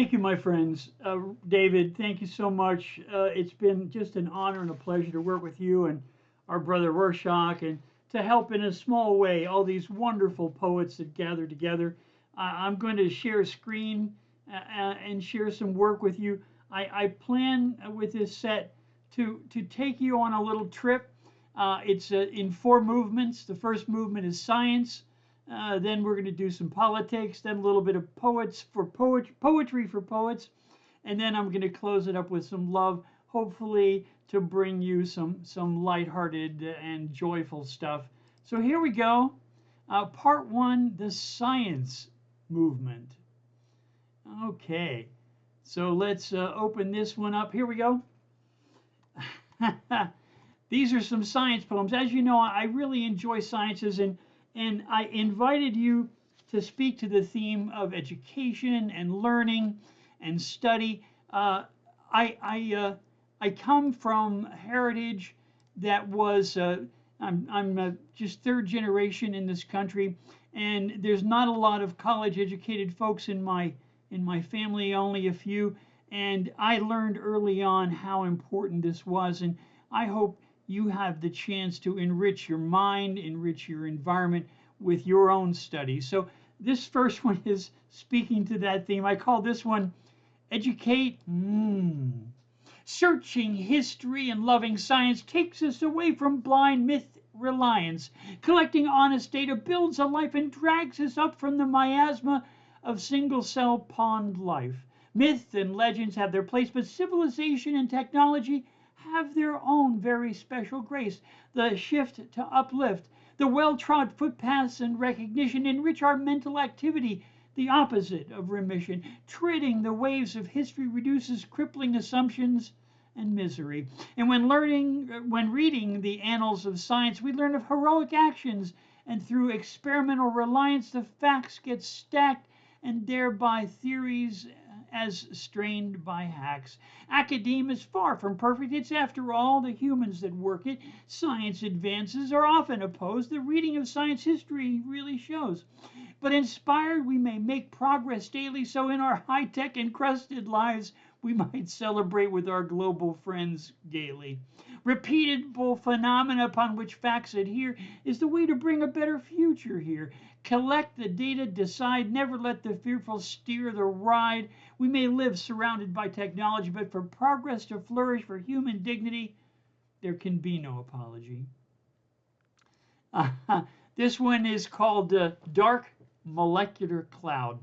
Thank you, my friends. David, thank you so much. It's been just an honor and a pleasure to work with you and our brother Rorschach and to help in a small way all these wonderful poets that gather together. I'm going to share a screen and share some work with you. I plan with this set to take you on a little trip. It's in four movements. The first movement is science. Then we're going to do some politics, then a little bit of poetry for poets, and then I'm going to close it up with some love, hopefully to bring you some lighthearted and joyful stuff. So here we go. Part one, the science movement. Okay, so let's open this one up. Here we go. These are some science poems. As you know, I really enjoy sciences, and I invited you to speak to the theme of education and learning and study. I come from heritage that was, I'm just third generation in this country, and there's not a lot of college educated folks in my family, only a few. And I learned early on how important this was, and I hope you have the chance to enrich your mind, enrich your environment with your own studies. So this first one is speaking to that theme. I call this one Educate. Searching history and loving science takes us away from blind myth reliance. Collecting honest data builds a life and drags us up from the miasma of single-cell pond life. Myth and legends have their place, but civilization and technology have their own very special grace. The shift to uplift, the well-trod footpaths and recognition enrich our mental activity, the opposite of remission. Treading the waves of history reduces crippling assumptions and misery. And when reading the annals of science, we learn of heroic actions, and through experimental reliance, the facts get stacked, and thereby theories as strained by hacks. Academe is far from perfect. It's, after all, the humans that work it. Science advances are often opposed. The reading of science history really shows. But inspired, we may make progress daily, so in our high-tech encrusted lives, we might celebrate with our global friends gaily. Repeatable phenomena upon which facts adhere is the way to bring a better future here. Collect the data, decide, never let the fearful steer the ride. We may live surrounded by technology, but for progress to flourish, for human dignity, there can be no apology. This one is called Dark Molecular Cloud.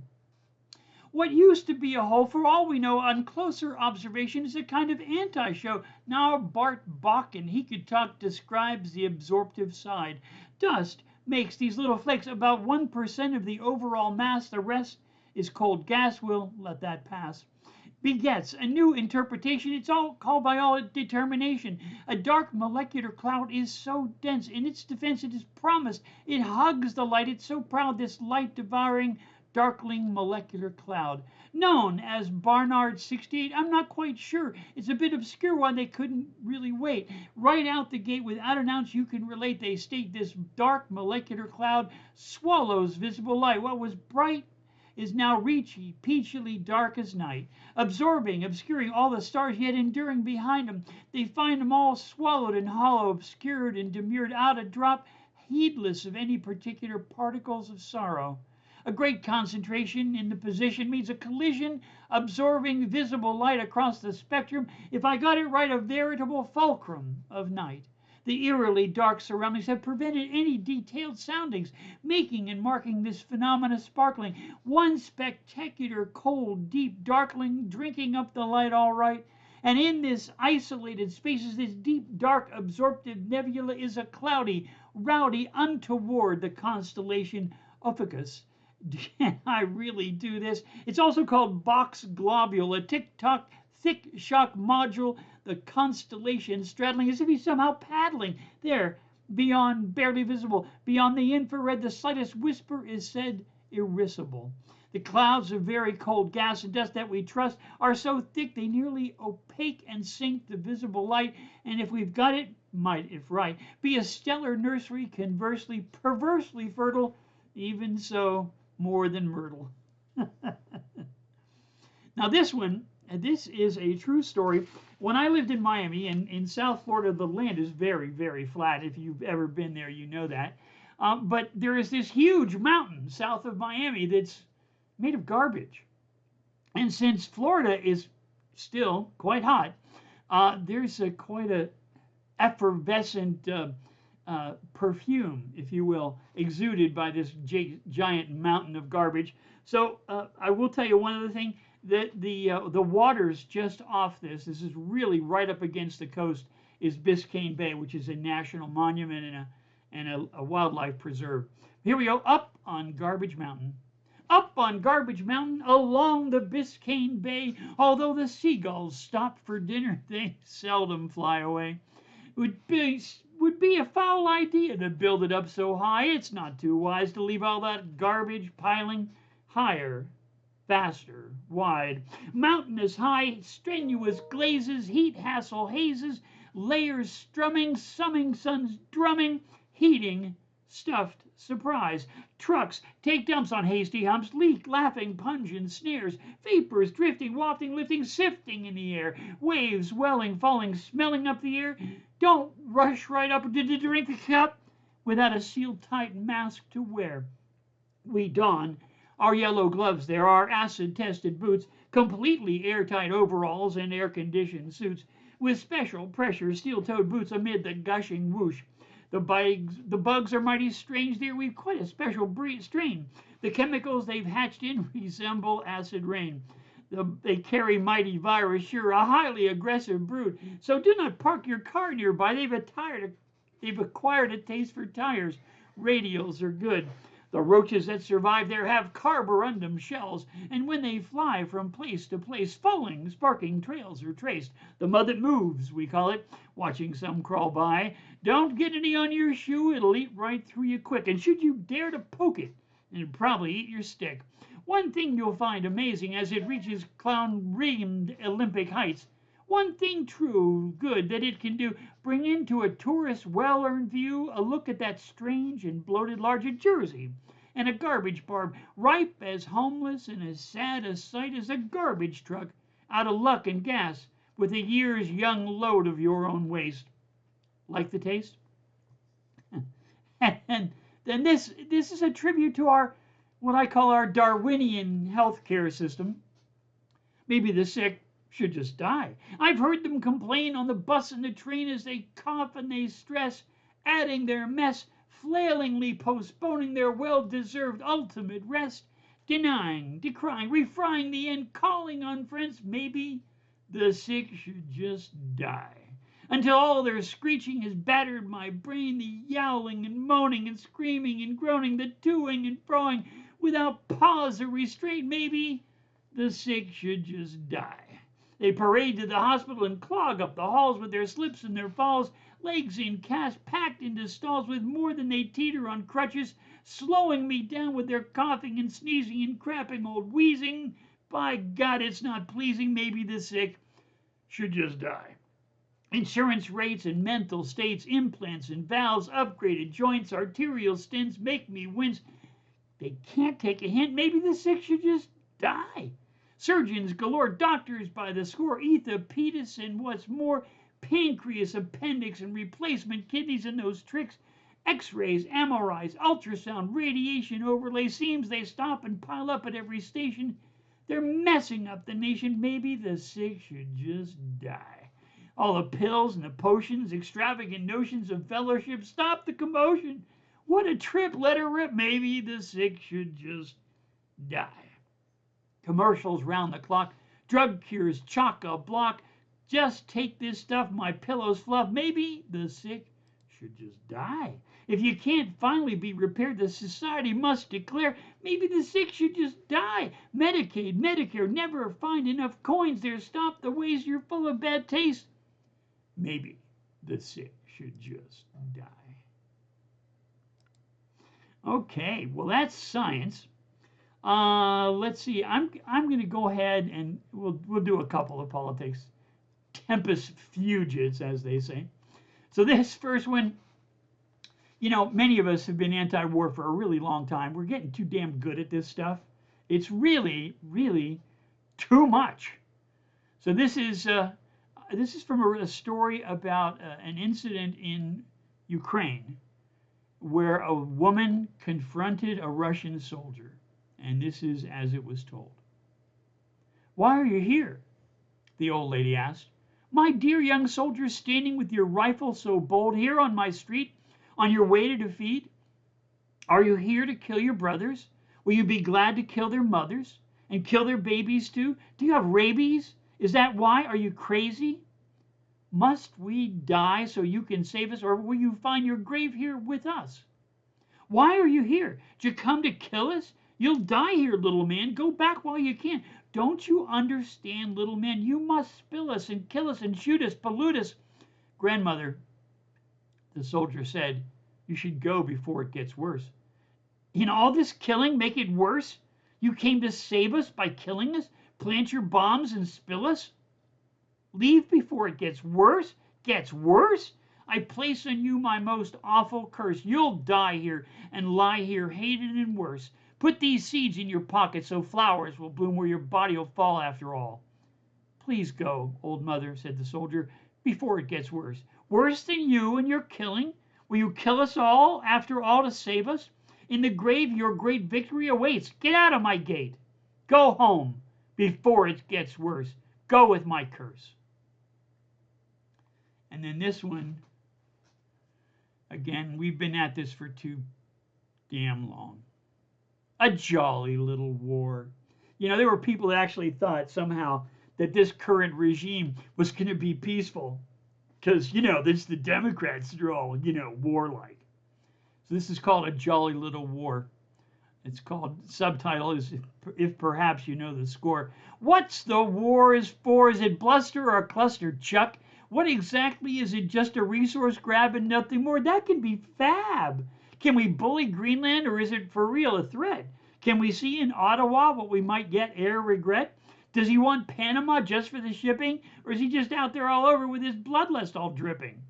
What used to be a hole, for all we know, on closer observation, is a kind of anti-show. Now Bart Bach, and he could talk, describes the absorptive side. Dust makes these little flakes about 1% of the overall mass. The rest is cold gas. We'll let that pass. Begets a new interpretation. It's all called by all determination. A dark molecular cloud is so dense. In its defense, it is promised. It hugs the light. It's so proud, this light devouring darkling molecular cloud. Known as Barnard 68, I'm not quite sure. It's a bit obscure why they couldn't really wait. Right out the gate, without an ounce you can relate, they state this dark molecular cloud swallows visible light. What was bright is now reachy, peachily dark as night, absorbing, obscuring all the stars, yet enduring behind them. They find them all swallowed and hollow, obscured and demurred out a drop, heedless of any particular particles of sorrow. A great concentration in the position means a collision absorbing visible light across the spectrum. If I got it right, a veritable fulcrum of night. The eerily dark surroundings have prevented any detailed soundings, making and marking this phenomena sparkling. One spectacular, cold, deep darkling, drinking up the light all right. And in this isolated spaces, this deep, dark, absorptive nebula is a cloudy, rowdy, untoward, the constellation Ophiuchus. Can I really do this? It's also called Box Globule, a tick-tock, thick shock module, the constellation straddling as if he's somehow paddling. There, beyond, barely visible, beyond the infrared, the slightest whisper is said irrisible. The clouds of very cold gas and dust that we trust are so thick they nearly opaque and sink the visible light, and if we've got it, might, if right, be a stellar nursery, conversely, perversely fertile, even so, more than myrtle. Now this is a true story. When I lived in Miami, and in South Florida, the land is very, very flat. If you've ever been there, you know that. But there is this huge mountain south of Miami that's made of garbage. And since Florida is still quite hot, there's quite a effervescent perfume, if you will, exuded by this giant mountain of garbage. So I will tell you one other thing: that the waters just off this is really right up against the coast, is Biscayne Bay, which is a national monument and a wildlife preserve. Here we go, up on Garbage Mountain. Up on Garbage Mountain, along the Biscayne Bay, although the seagulls stop for dinner, they seldom fly away. Would be a foul idea to build it up so high. It's not too wise to leave all that garbage piling higher, faster, wide. Mountainous high, strenuous glazes, heat hassle hazes, layers strumming, summing suns drumming, heating, stuffed surprise. Trucks take dumps on hasty humps, leak, laughing, pungent snares, vapors drifting, wafting, lifting, sifting in the air, waves welling, falling, smelling up the air. Don't rush right up to drink the cup without a sealed tight mask to wear. We don our yellow gloves there, our acid-tested boots, completely airtight overalls and air-conditioned suits, with special pressure steel-toed boots amid the gushing whoosh. The bugs are mighty strange there. We've quite a special strain. The chemicals they've hatched in resemble acid rain. They carry mighty virus, sure, a highly aggressive brood. So do not park your car nearby. They've acquired a taste for tires. Radials are good. The roaches that survive there have carborundum shells, and when they fly from place to place, falling, sparking trails are traced. The mud that moves, we call it, watching some crawl by. Don't get any on your shoe, it'll eat right through you quick, and should you dare to poke it, it'll probably eat your stick. One thing you'll find amazing as it reaches clown-rimmed Olympic heights. One thing true, good, that it can do, bring into a tourist's well-earned view a look at that strange and bloated large Jersey, and a garbage barb, ripe as homeless and as sad a sight as a garbage truck, out of luck and gas, with a year's young load of your own waste. Like the taste? And then this is a tribute to our, what I call our Darwinian healthcare system. Maybe the sick should just die. I've heard them complain on the bus and the train as they cough and they stress, adding their mess, flailingly postponing their well-deserved ultimate rest, denying, decrying, refrying the end, calling on friends. Maybe the sick should just die. Until all their screeching has battered my brain, the yowling and moaning and screaming and groaning, the toing and froing, without pause or restraint. Maybe the sick should just die. They parade to the hospital and clog up the halls with their slips and their falls, legs in cast, packed into stalls with more than they teeter on crutches, slowing me down with their coughing and sneezing and crapping old wheezing. By God, it's not pleasing. Maybe the sick should just die. Insurance rates and mental states, implants and valves, upgraded joints, arterial stents make me wince. They can't take a hint. Maybe the sick should just die. Surgeons galore, doctors by the score, orthopedists, and what's more, pancreas, appendix, and replacement kidneys, and those tricks, x-rays, MRIs, ultrasound, radiation overlay. Seems they stop and pile up at every station. They're messing up the nation. Maybe the sick should just die. All the pills and the potions, extravagant notions of fellowship, stop the commotion. What a trip, let her rip. Maybe the sick should just die. Commercials round the clock, drug cures chock-a-block. Just take this stuff, my pillows fluff. Maybe the sick should just die. If you can't finally be repaired, the society must declare maybe the sick should just die. Medicaid, Medicare, never find enough coins there. Stop the ways, you're full of bad taste. Maybe the sick should just die. Okay, well that's science. Let's see. I'm going to go ahead and we'll do a couple of politics. Tempus fugit, as they say. So this first one, you know, many of us have been anti-war for a really long time. We're getting too damn good at this stuff. It's really, really too much. So this is from a story about an incident in Ukraine where a woman confronted a Russian soldier, and this is as it was told. "Why are you here?" the old lady asked. "My dear young soldier, standing with your rifle so bold here on my street, on your way to defeat? Are you here to kill your brothers? Will you be glad to kill their mothers and kill their babies too? Do you have rabies? Is that why? Are you crazy? Must we die so you can save us, or will you find your grave here with us? Why are you here? Did you come to kill us? You'll die here, little man. Go back while you can. Don't you understand, little man? You must spill us and kill us and shoot us, pollute us." "Grandmother," the soldier said, "you should go before it gets worse." "In all this killing make it worse? You came to save us by killing us? Plant your bombs and spill us? Leave before it gets worse? Gets worse? I place on you my most awful curse. You'll die here and lie here hated and worse. Put these seeds in your pocket so flowers will bloom where your body will fall after all." "Please go, old mother," said the soldier, "before it gets worse." "Worse than you and your killing? Will you kill us all after all to save us? In the grave your great victory awaits. Get out of my gate. Go home before it gets worse. Go with my curse." And then this one, again, we've been at this for too damn long. A jolly little war. You know, there were people that actually thought somehow that this current regime was going to be peaceful because, this the Democrats are all, warlike. So this is called A Jolly Little War. It's called, subtitle is If Perhaps You Know the Score. "What's the war is for? Is it bluster or a cluster chuck? What exactly is it? Just a resource grab and nothing more? That can be fab. Can we bully Greenland, or is it for real a threat? Can we see in Ottawa what we might get ere regret? Does he want Panama just for the shipping, or is he just out there all over with his bloodlust all dripping?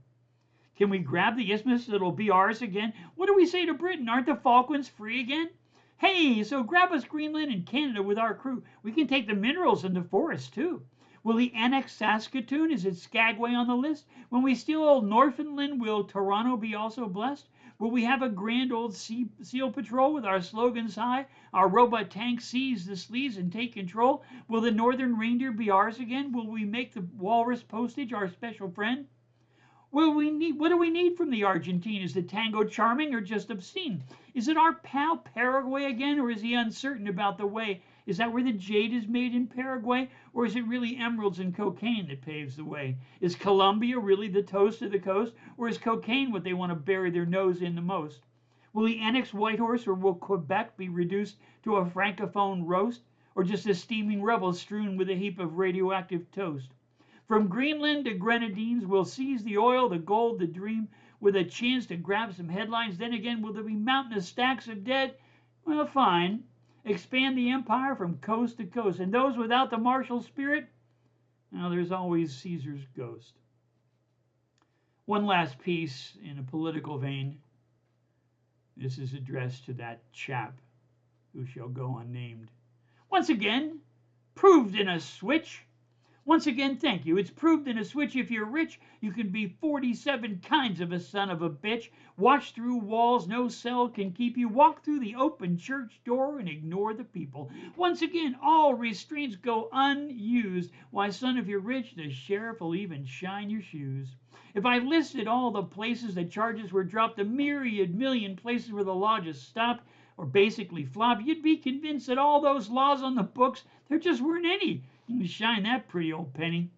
Can we grab the isthmus that'll be ours again? What do we say to Britain? Aren't the Falklands free again? Hey, so grab us Greenland and Canada with our crew. We can take the minerals and the forests too. Will he annex Saskatoon? Is it Skagway on the list? When we steal old Northumberland, will Toronto be also blessed? Will we have a grand old SEAL patrol with our slogans high? Our robot tanks seize the sleeves and take control? Will the Northern Reindeer be ours again? Will we make the walrus postage our special friend? What do we need from the Argentine? Is the tango charming or just obscene? Is it our pal Paraguay again, or is he uncertain about the way? Is that where the jade is made in Paraguay, or is it really emeralds and cocaine that paves the way? Is Colombia really the toast of the coast, or is cocaine what they want to bury their nose in the most? Will he annex Whitehorse, or will Quebec be reduced to a francophone roast, or just a steaming rebel strewn with a heap of radioactive toast? From Greenland to Grenadines, we'll seize the oil, the gold, the dream, with a chance to grab some headlines. Then again, will there be mountainous stacks of dead? Well, fine. Expand the empire from coast to coast. And those without the martial spirit? Well, there's always Caesar's ghost. One last piece in a political vein. This is addressed to that chap who shall go unnamed. Once again, proved in a switch. Once again, thank you. It's proved in a switch if you're rich, you can be 47 kinds of a son of a bitch. Watch through walls no cell can keep you. Walk through the open church door and ignore the people. Once again, all restraints go unused. Why, son, if you're rich, the sheriff will even shine your shoes. If I listed all the places that charges were dropped, the myriad million places where the law just stopped or basically flopped, you'd be convinced that all those laws on the books, there just weren't any. You shine that pretty old penny.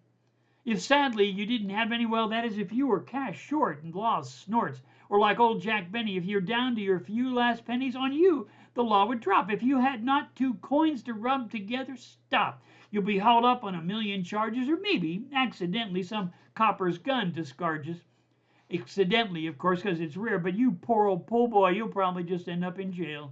If sadly you didn't have any, well, that is if you were cash short and law snorts. Or like old Jack Benny, if you're down to your few last pennies, on you the law would drop. If you had not 2 coins to rub together, stop. You'll be hauled up on a million charges, or maybe accidentally some copper's gun discarges. Accidentally, of course, because it's rare, but you poor old pool boy, you'll probably just end up in jail.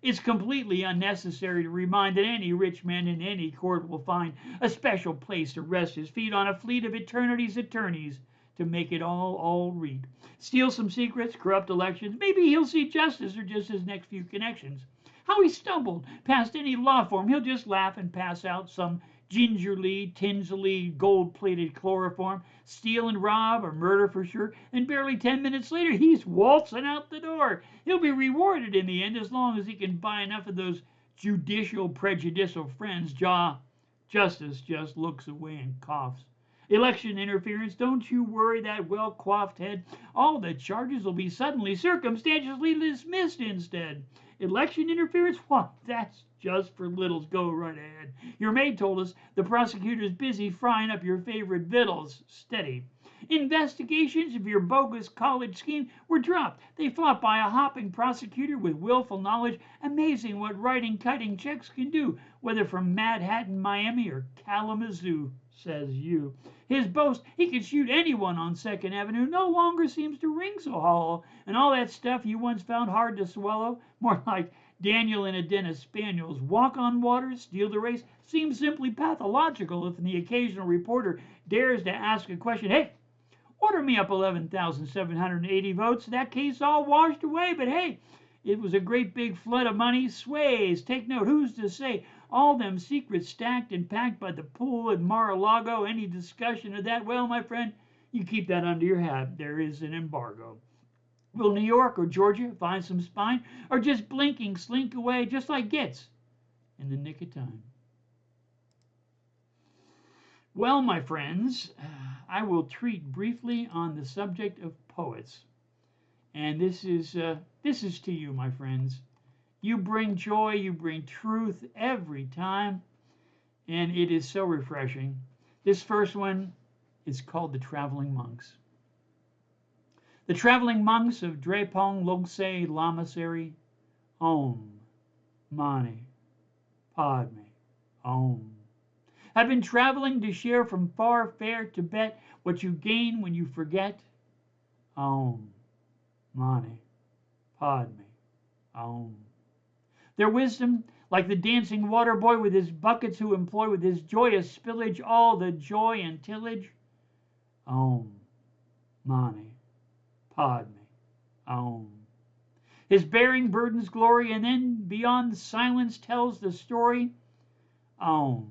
It's completely unnecessary to remind that any rich man in any court will find a special place to rest his feet on a fleet of eternity's attorneys to make it all read. Steal some secrets, corrupt elections, maybe he'll see justice or just his next few connections. How he stumbled past any law form, he'll just laugh and pass out some gingerly, tinselly, gold-plated chloroform, steal and rob or murder for sure, and barely 10 minutes later he's waltzing out the door. He'll be rewarded in the end as long as he can buy enough of those judicial prejudicial friends. Justice just looks away and coughs. Election interference, don't you worry that well-coiffed head. All the charges will be suddenly circumstantially dismissed instead. Election interference? What? That's just for littles. Go right ahead. Your maid told us the prosecutor's busy frying up your favorite victuals. Steady. Investigations of your bogus college scheme were dropped. They fought by a hopping prosecutor with willful knowledge. Amazing what writing cutting checks can do, whether from Manhattan, Miami, or Kalamazoo, says you. His boast, he could shoot anyone on 2nd Avenue, no longer seems to ring so hollow, and all that stuff you once found hard to swallow, more like Daniel in a den of spaniels, walk on water, steal the race, seems simply pathological if the occasional reporter dares to ask a question. Hey, order me up 11,780 votes. That case all washed away, but hey, it was a great big flood of money. Sways, take note, who's to say? All them secrets stacked and packed by the pool at Mar-a-Lago. Any discussion of that? Well, my friend, you keep that under your hat. There is an embargo. Will New York or Georgia find some spine, or just blinking slink away just like Gitz in the nick of time? Well, my friends, I will treat briefly on the subject of poets. And this is to you, my friends. You bring joy, you bring truth every time, and it is so refreshing. This first one is called The Traveling Monks. The traveling monks of Drepung Logse Lamasery, Om Mani Padme Om, have been traveling to share from far fair Tibet what you gain when you forget. Om Mani Padme Om. Their wisdom, like the dancing water boy with his buckets who employ with his joyous spillage all the joy and tillage. Om Mani Padme Om. His bearing burdens glory, and then beyond silence tells the story. Om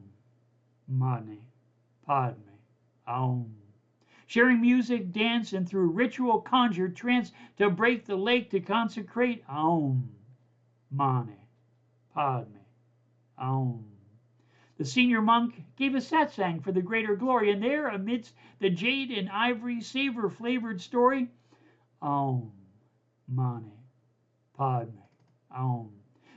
Mani Padme Om. Sharing music, dance, and through ritual conjure trance to break the lake to consecrate. Om Mani Padme Om. The senior monk gave a satsang for the greater glory, and there, amidst the jade and ivory savor-flavored story, Om Mani Padme Om.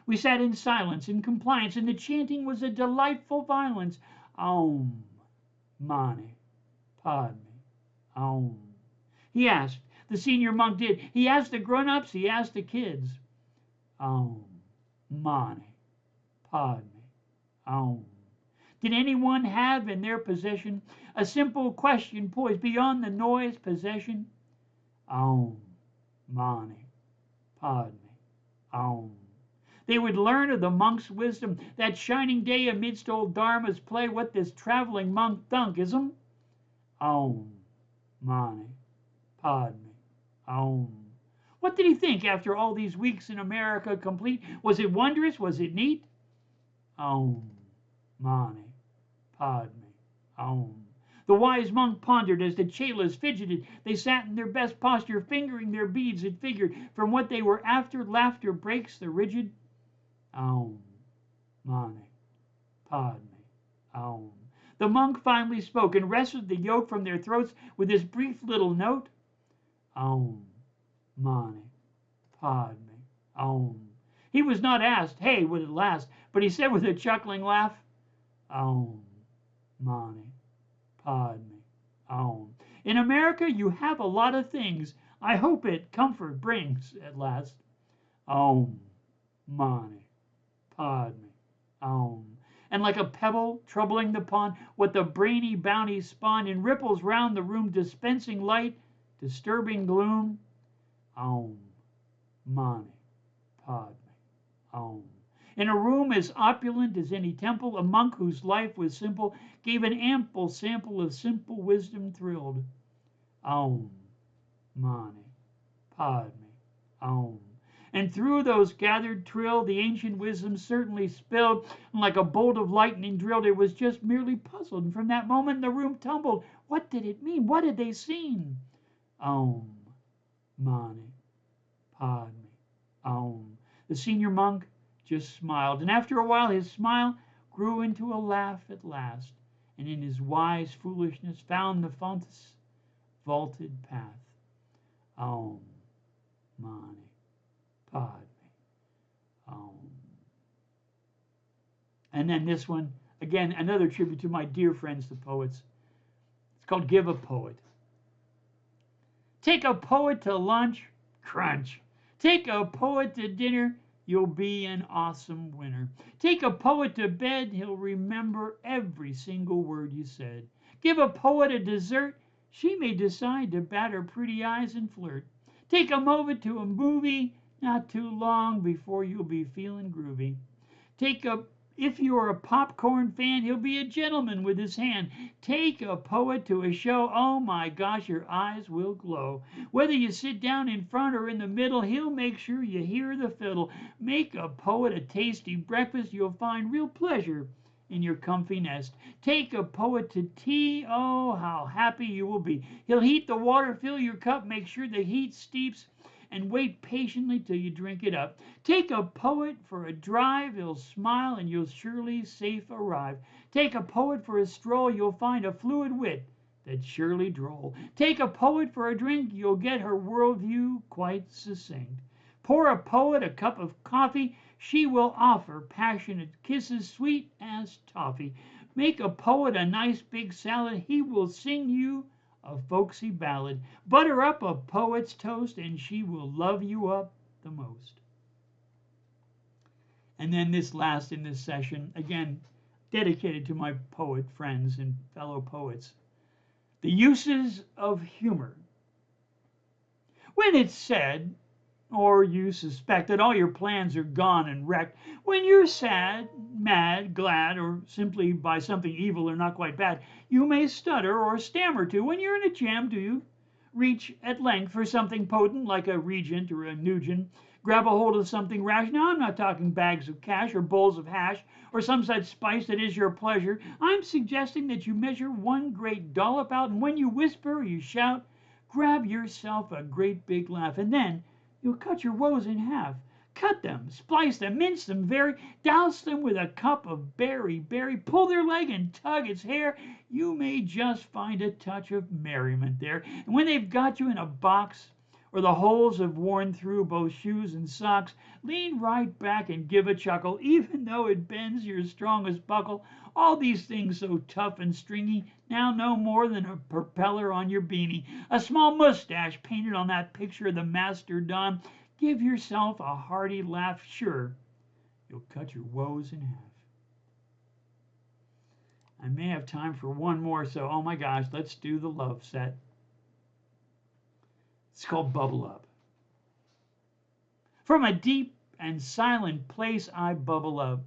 We sat in silence, in compliance, and the chanting was a delightful violence. Om Mani Padme Om. He asked, the senior monk did. He asked the grown-ups, he asked the kids. Om Mani Padme Om. Did anyone have in their possession a simple question poised beyond the noise possession? Om Mani Padme Om. They would learn of the monk's wisdom that shining day amidst old Dharma's play what this traveling monk thunkism. Om Mani Padme Om. What did he think after all these weeks in America complete? Was it wondrous? Was it neat? Om Mani Padme Om. The wise monk pondered as the chelas fidgeted. They sat in their best posture, fingering their beads and figured from what they were after. Laughter breaks the rigid. Om Mani Padme Om. The monk finally spoke and wrested the yoke from their throats with this brief little note. Om Mani Padme Om. He was not asked, hey, would it last? But he said with a chuckling laugh, Om Mani Padme Om. In America, you have a lot of things. I hope it comfort brings at last. Om Mani Padme Om. And like a pebble troubling the pond, what the brainy bounty spawned in ripples round the room, dispensing light, disturbing gloom. Om Mani Padme Om. In a room as opulent as any temple, a monk whose life was simple gave an ample sample of simple wisdom thrilled. Om Mani Padme Om. And through those gathered trill, the ancient wisdom certainly spilled, and like a bolt of lightning drilled, it was just merely puzzled. And from that moment, the room tumbled. What did it mean? What had they seen? Om Mani Padme Om. The senior monk just smiled, and after a while his smile grew into a laugh at last, and in his wise foolishness found the fountain's vaulted path. Om Mani Padme Om. And then this one, again, another tribute to my dear friends, the poets. It's called Give a Poet. Take a poet to lunch, crunch. Take a poet to dinner, you'll be an awesome winner. Take a poet to bed, he'll remember every single word you said. Give a poet a dessert, she may decide to bat her pretty eyes and flirt. Take a poet to a movie, not too long before you'll be feeling groovy. If you're a popcorn fan, he'll be a gentleman with his hand. Take a poet to a show, oh my gosh, your eyes will glow. Whether you sit down in front or in the middle, he'll make sure you hear the fiddle. Make a poet a tasty breakfast, you'll find real pleasure in your comfy nest. Take a poet to tea, oh how happy you will be. He'll heat the water, fill your cup, make sure the heat steeps, and wait patiently till you drink it up. Take a poet for a drive, he'll smile and you'll surely safe arrive. Take a poet for a stroll, you'll find a fluid wit that's surely droll. Take a poet for a drink, you'll get her worldview quite succinct. Pour a poet a cup of coffee, she will offer passionate kisses sweet as toffee. Make a poet a nice big salad, he will sing you a folksy ballad. Butter up a poet's toast, and she will love you up the most. And then this last in this session, again, dedicated to my poet friends and fellow poets. The uses of humor. When it's said, or you suspect that all your plans are gone and wrecked, when you're sad, mad, glad, or simply by something evil or not quite bad, you may stutter or stammer too. When you're in a jam, do you reach at length for something potent like a Regent or a Nugent? Grab a hold of something rash. Now, I'm not talking bags of cash or bowls of hash or some such spice that is your pleasure. I'm suggesting that you measure one great dollop out, and when you whisper or you shout, grab yourself a great big laugh, and then you'll cut your woes in half. Cut them, splice them, mince them very, douse them with a cup of berry, pull their leg and tug its hair. You may just find a touch of merriment there. And when they've got you in a box, or the holes have worn through both shoes and socks, lean right back and give a chuckle, even though it bends your strongest buckle. All these things so tough and stringy, now no more than a propeller on your beanie. A small mustache painted on that picture of the Master Don. Give yourself a hearty laugh, sure, you'll cut your woes in half. I may have time for one more, so oh my gosh, let's do the love set. It's called Bubble Up. From a deep and silent place I bubble up.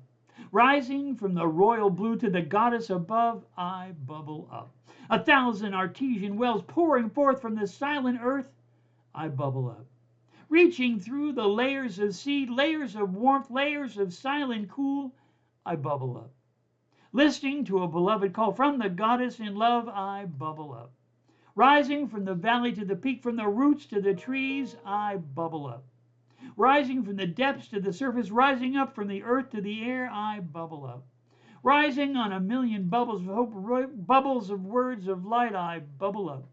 Rising from the royal blue to the goddess above, I bubble up. 1,000 artesian wells pouring forth from the silent earth, I bubble up. Reaching through the layers of sea, layers of warmth, layers of silent cool, I bubble up. Listening to a beloved call from the goddess in love, I bubble up. Rising from the valley to the peak, from the roots to the trees, I bubble up. Rising from the depths to the surface, rising up from the earth to the air, I bubble up. Rising on a million bubbles of hope, bubbles of words of light, I bubble up.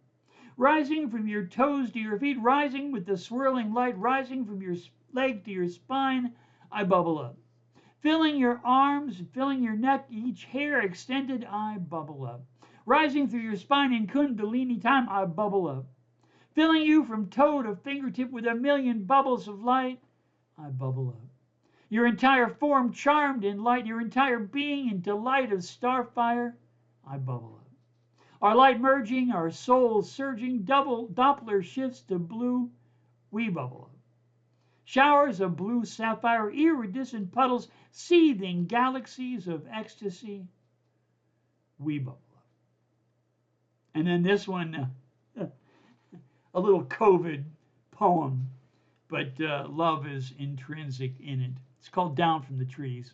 Rising from your toes to your feet, rising with the swirling light, rising from your leg to your spine, I bubble up. Filling your arms, filling your neck, each hair extended, I bubble up. Rising through your spine in kundalini time, I bubble up. Filling you from toe to fingertip with a million bubbles of light, I bubble up. Your entire form charmed in light, your entire being in delight of starfire, I bubble up. Our light merging, our souls surging, Doppler shifts to blue, we bubble up. Showers of blue sapphire, iridescent puddles, seething galaxies of ecstasy, we bubble up. And then this one, a little COVID poem. but love is intrinsic in it. It's called Down from the Trees.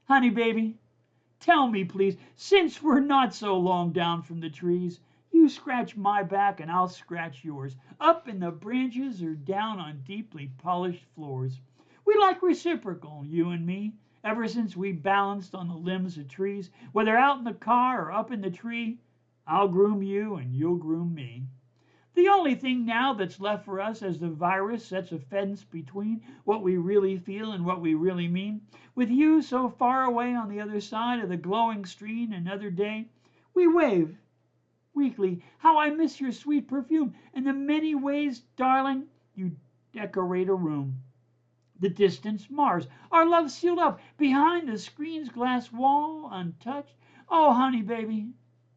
Honey baby, tell me please, since we're not so long down from the trees, you scratch my back and I'll scratch yours, up in the branches or down on deeply polished floors. We like reciprocal, you and me, ever since we balanced on the limbs of trees, whether out in the car or up in the tree. I'll groom you and you'll groom me. The only thing now that's left for us as the virus sets a fence between what we really feel and what we really mean, with you so far away on the other side of the glowing screen another day, we wave weakly. How I miss your sweet perfume and the many ways, darling, you decorate a room. The distance Mars, our love sealed up behind the screen's glass wall, untouched. Oh, honey baby,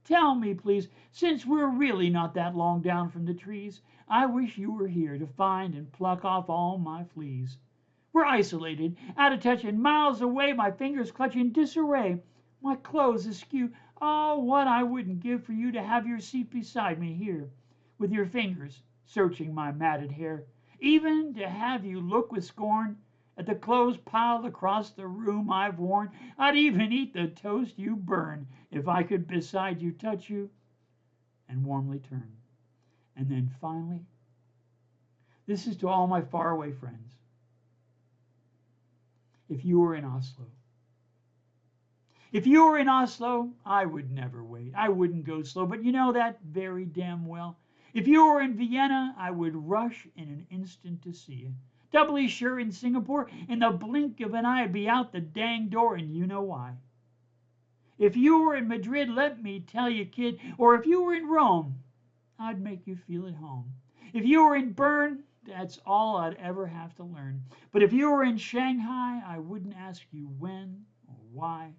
tell me, please, since we're really not that long down from the trees, I wish you were here to find and pluck off all my fleas. We're isolated, out of touch, and miles away, my fingers clutch in disarray, my clothes askew. Oh, what I wouldn't give for you to have your seat beside me here, with your fingers searching my matted hair, even to have you look with scorn at the clothes piled across the room I've worn. I'd even eat the toast you burn if I could beside you touch you and warmly turn. And then finally, this is to all my faraway friends. If you were in Oslo, if you were in Oslo, I would never wait. I wouldn't go slow, but you know that very damn well. If you were in Vienna, I would rush in an instant to see you. Doubly sure in Singapore, in the blink of an eye, I'd be out the dang door, and you know why. If you were in Madrid, let me tell you, kid, or if you were in Rome, I'd make you feel at home. If you were in Bern, that's all I'd ever have to learn. But if you were in Shanghai, I wouldn't ask you when or why.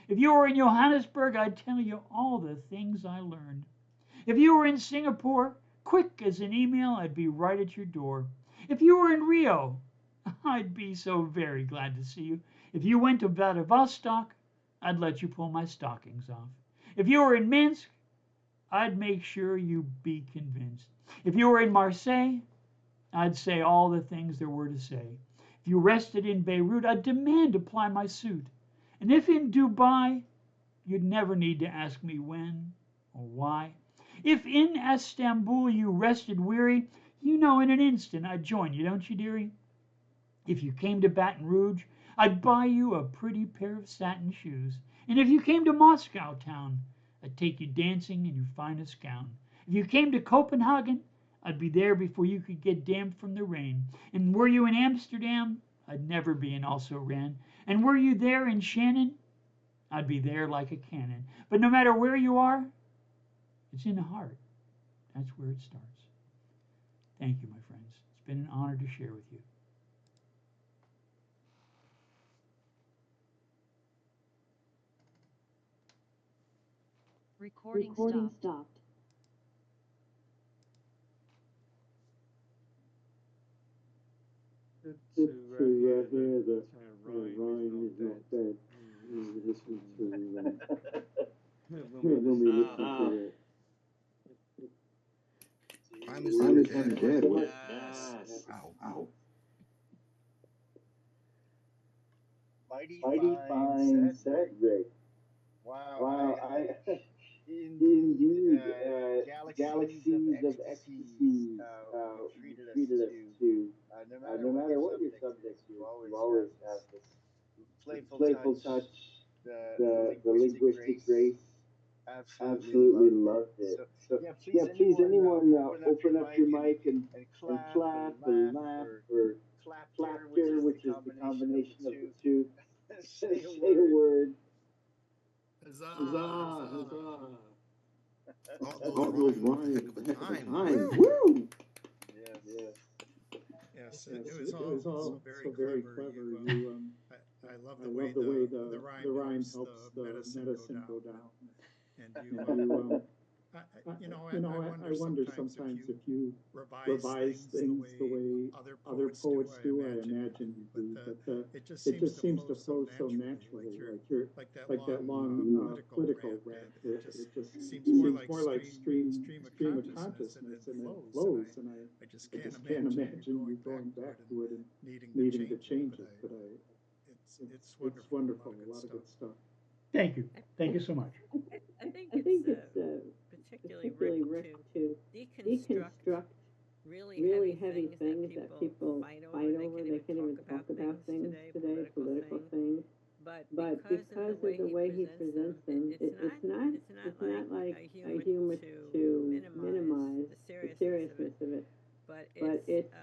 If you were in Johannesburg, I'd tell you all the things I learned. If you were in Singapore, quick as an email, I'd be right at your door. If you were in Rio, I'd be so very glad to see you. If you went to Vladivostok, I'd let you pull my stockings off. If you were in Minsk, I'd make sure you be convinced. If you were in Marseille, I'd say all the things there were to say. If you rested in Beirut, I'd demand to ply my suit. And if in Dubai, you'd never need to ask me when or why. If in Istanbul you rested weary, you know in an instant I'd join you, don't you, dearie? If you came to Baton Rouge, I'd buy you a pretty pair of satin shoes. And if you came to Moscow town, I'd take you dancing in your finest gown. If you came to Copenhagen, I'd be there before you could get damp from the rain. And were you in Amsterdam, I'd never be an also ran. And were you there in Shannon, I'd be there like a cannon. But no matter where you are, it's in the heart. That's where it starts. Thank you, my friends. It's been an honor to share with you. Recording stopped. Good to hear that rhyme is not dead. Listen to when we listen to it. Rhyme is not dead. Yes. Ow. Mighty Fine set, Rick. Wow. Indeed, Galaxies of ecstasy treated us to. No matter what your subject is, you always have this playful touch, the the linguistic grace. absolutely loved it. So, Please, please, anyone open up your mic and clap or laugh or clapter, which is the combination of the two. Say a word. Huzzah. All those rhymes, a heck of a time. Woo! Yes, Yes, it was all so very clever. I love the way the rhyme helps the medicine go down. And you I wonder sometimes if you revise things the way other poets do. I imagine you do, but it just seems to flow so naturally, like that long political rant. It just seems more like stream of consciousness, and it flows. And I just can't imagine you going back to it and needing to change it. But it's wonderful. A lot of good stuff. Thank you. Thank you so much. I think it's particularly Rick to deconstruct really heavy things that people fight over. They can't even talk about things today, political things. But because of the way he presents them, it's not like a humor to minimize the seriousness of it. But it's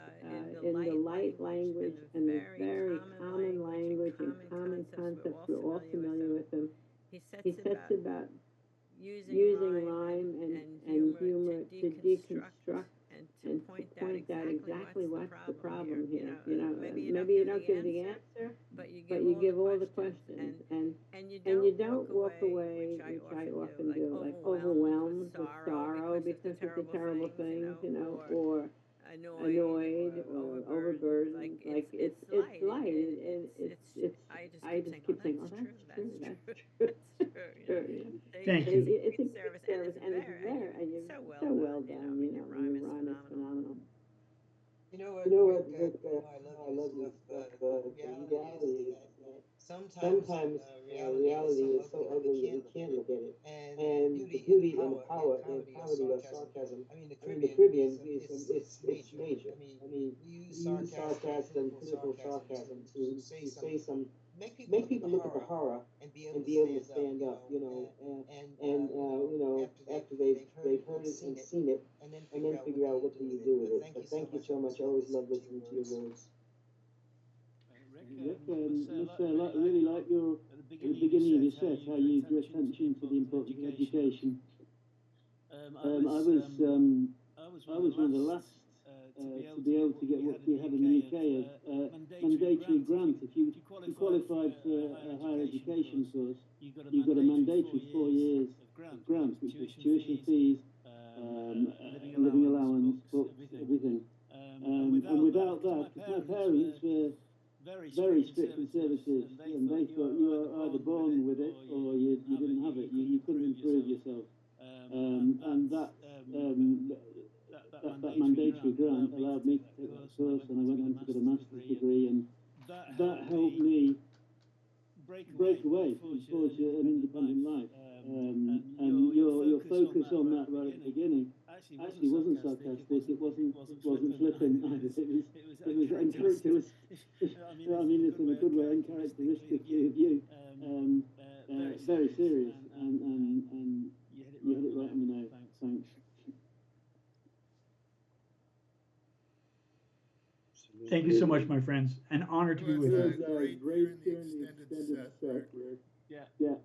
in the light language and the very common language and common concepts we're all familiar with him. He sets about using rhyme and humor to deconstruct and to point out exactly what's the problem here. Maybe you don't give the answer, but you give all the questions, and you don't walk away, which I often do, like overwhelmed with sorrow because it's a terrible thing, or annoyed or overburdened. Like it's light, and it's. I just keep saying, oh, that's true. Thank you. It's a good service, and it's there, and you're so well done. Your rhyme is phenomenal. You know what, Rick, I love this stuff. The reality is that sometimes reality is so ugly that we can't look at it. And the beauty and the power of sarcasm. I mean, the Caribbean it's major. I mean, we use sarcasm, political sarcasm, to say some, make people look at the horror and be able to stand up, after they've heard it and seen it, and then figure out what do you do with it. But thank you so much. I always love listening to your words. Rick, I really like your, at the beginning of your set, how you drew attention to the importance of education. I was one of the last to be able to get what we have in the UK, a mandatory grant. If you qualified for a higher education course, you got a mandatory 4 years of grant, which was tuition fees, living allowance, books, everything. And without that, because my parents were very strict conservatives, and they thought you were either born with it or you didn't have it. You couldn't improve yourself. And that mandatory grant allowed me to take that course, and I went on to get a master's degree, and that helped me break away and forge an independent life. And your focus on that right at the beginning actually wasn't sarcastic. It wasn't flippant either. It was uncharacteristic. I mean this in a good way, uncharacteristically of you. Very serious, and you hit it right on the nose. Thanks. Thank you so much, my friends. An honor to be with you. Great hearing the extended set, Rick. Yeah.